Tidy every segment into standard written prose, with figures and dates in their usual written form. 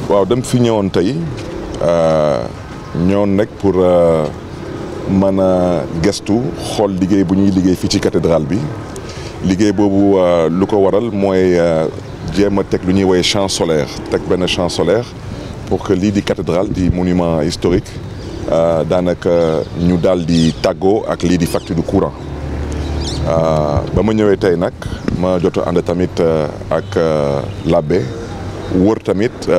waaw dem fi ñëwoon tey ñëwoon nag pour mën a gestu xool liggéey bu ñuy liggéey fii ci cathédrale bi liggéey boobu lu ko waral mooy jéem a teg lu ñuy woowee champ solaire teg benn champ solaire pour que lii di cathédrale di monument historique daanaka ñu daal di tàggoo ak lii di facture du courant ba ma ñëwee tey nag ma jot a ànd tamit ak l'abbé wër tamit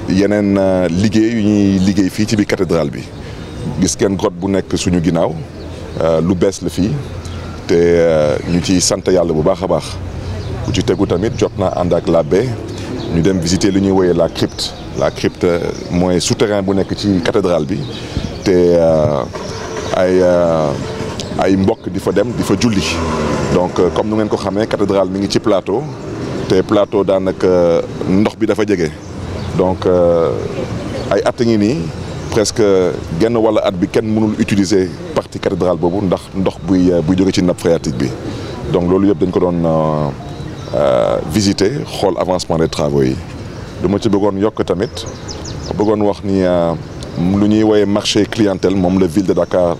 yeneen liggéey yu ñuy liggéey fii ci biir cathédrale bi gis ngeen grotte bu nekk suñu ginnaaw lu bees la fii te ñu ci sant yàlla bu baax a baax bu ci tegu tamit jot naa ànd ak l'abbé ñu dem visiter lu ñuy woowee la crypte mooy souterrain bu nekk ci cathédrale bi te ay mbokk di fa dem di fa julli donc comme nu ngeen ko xamee cathédrale mi ngi ci plateau te plateau daanaka ndox bi dafa jege donc ay at ngi nii presque genn wala at bi kenn mënul utiliser partie cathédrale boobu ndax ndox buy jóge ci nappe phréatique bi donc loolu yëpp dañ ko doon visiter xool avancement des travaux yi. du ma ci bëggoon yokk tamit bëggoon wax ni lu ñuy woowee marché clientèle moom la ville de Dakar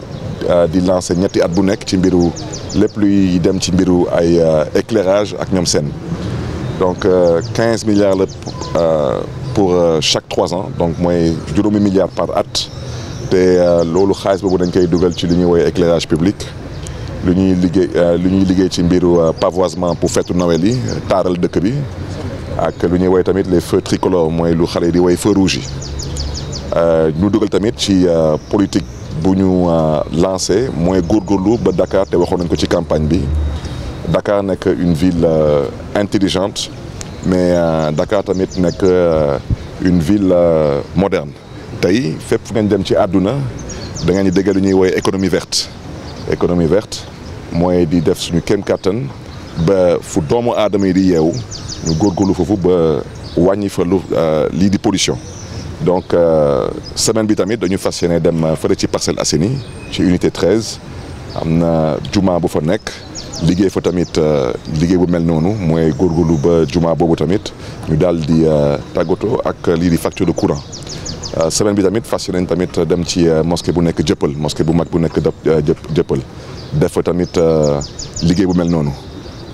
di lancer ñetti at bu nekk ci mbiru lépp luy dem ci mbiru ay éclairage ak ñoom seen donc 15 milliards la pour chaque 3 ans donc mooy juróomi milliards par at te loolu xaalis boobu dañ koy dugal ci lu ñuy woowee éclairage public lu ñuy liggéey ci mbiru pavoisement pour feetu Noël yi taaral dëkk bi ak lu ñuy woowee tamit les feux tricolores mooy lu xale yi di woowee feux rouges yi ñu dugal tamit ci politique bu ñu lancé mooy góorgóorlu ba Dakar te waxoon nañ ko ci campagne bi Dakar nekk une ville intelligente mais Dakar tamit nekk une ville moderne tey fépp fu ngeen dem ci àdduna da ngeen di dégg lu ñuy woowee économie verte mooy di def suñu kéem kattan ba fu doomu aadama yi di yeewu ñu góorgóorlu foofu ba wàññi fa lu lii di pollution donc semaine bi tamit dañu fas yéene dem fële ci Parcelles Assainies ci unité 13 am na juma bu fa nekk liggéey fa tamit liggéey bu mel noonu mooy góorgóorlu ba juma boobu tamit ñu daal di tàggatoo ak lii di facture de courant semaine bi tamit fas yéene tamit dem ci mosquée bu nekk Jëppal mosquée bu mag bu nekk Jëppal def fa tamit liggéey bu mel noonu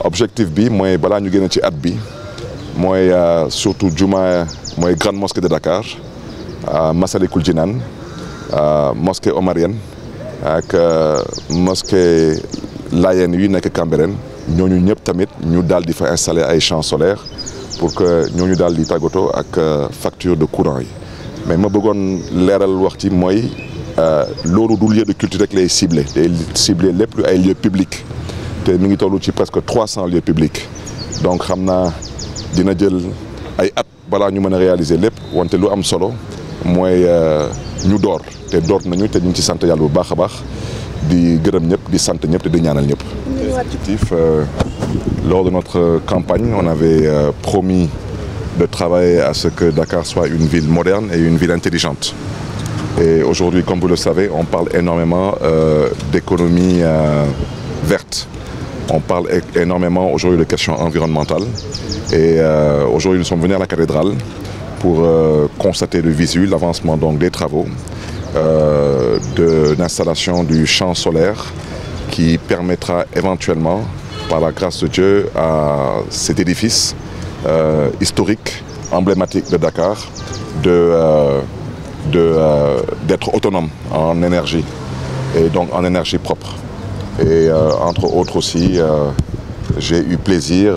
objectif bi mooy balaa ñu génn ci at bi mooy surtout juma mooy grande mosquée de Dakar Massalikul Jinaan mosquée omarienne ak mosquée Layène yi nekk Cambérène ñooñu ñëpp tamit ñu daal di fa installer ay champs solaires pour que ñooñu daal di tàggatoo ak facture de courant yi mais ma bëggoon leeral wax ci mooy loolu du lieu de culture rek lay ciblé day ciblé lépp lu ay lieux publics te mi ngi toll ci presque 300 lieux publics donc xam naa dina jël ay at balaa ñu mën a réaliser lépp wante lu am solo mooy ñu door nañu te ñu ngi ci sant yàlla bu baax a baax di gërëm ñëpp di sant ñëpp te di ñaanal ñëpp. Lors de notre campagne, on avait promis de travailler à ce que Dakar soit une ville moderne et une ville intelligente. Et aujourd'hui, comme vous le savez, on parle énormément d'économie verte. On parle énormément aujourd'hui de questions environnementales. Et aujourd'hui, nous sommes venus à la cathédrale pour constater de visu l'avancement donc des travaux de l'installation du champ solaire qui permettra éventuellement, par la grâce de Dieu, à cet édifice historique, emblématique de Dakar, d'être autonome en énergie et donc en énergie propre. Et entre autres aussi, j'ai eu plaisir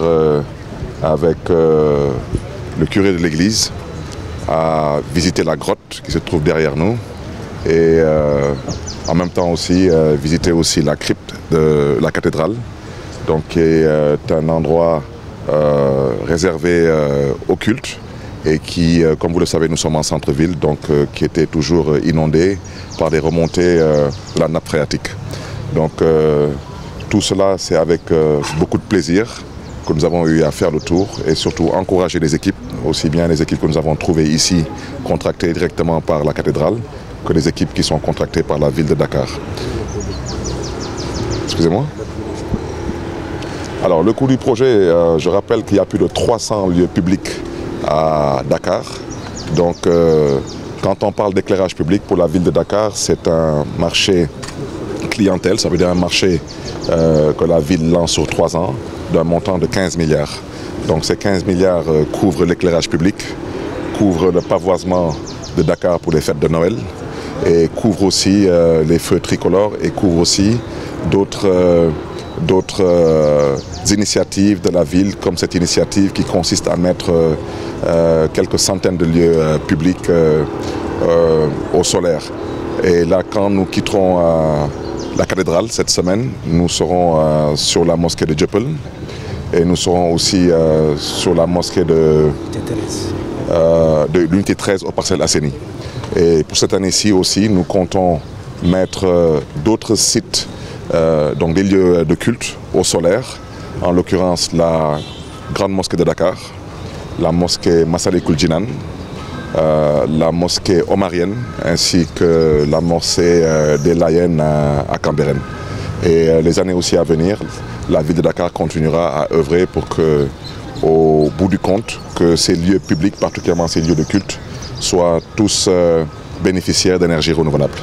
avec le curé de l'église à visiter la grotte qui se trouve derrière nous et en même temps aussi visiter aussi la crypte de la cathédrale, donc qui est un endroit réservé au culte et qui, comme vous le savez, nous sommes en centre-ville, donc qui était toujours inondé par des remontées de la nappe phréatique. Donc tout cela, c'est avec beaucoup de plaisir que nous avons eu à faire le tour et surtout encourager les équipes, aussi bien les équipes que nous avons trouvées ici, contractées directement par la cathédrale, que les équipes qui sont contractées par la ville de Dakar. Excusez-moi. Alors le coût du projet, je rappelle qu'il y a plus de 300 lieux publics à Dakar. Donc, quand on parle d'éclairage public pour la ville de Dakar, c'est un marché clientèle, ça veut dire un marché que la ville lance sur 3 ans d'un montant de 15 milliards. Donc ces 15 milliards couvrent l'éclairage public, couvrent le pavoisement de Dakar pour les fêtes de Noël et couvrent aussi les feux tricolores et couvrent aussi d'autres initiatives de la ville, comme cette initiative qui consiste à mettre quelques centaines de lieux publics au solaire. Et là, quand nous quitterons la cathédrale cette semaine, nous serons sur la mosquée de Dieuppeul et nous serons aussi sur la mosquée de l'unité 13 aux Parcelles Assainies. Et pour cette année-ci aussi, nous comptons mettre d'autres sites, donc des lieux de culte au solaire, en l'occurrence la grande mosquée de Dakar, la mosquée Massalikul Jinan, la mosquée omarienne ainsi que la mosquée des Layènes à Cambérène. Et les années aussi à venir, la ville de Dakar continuera à œuvrer pour que, au bout du compte, que ces lieux publics, particulièrement ces lieux de culte, soient tous bénéficiaires d'énergie renouvelable.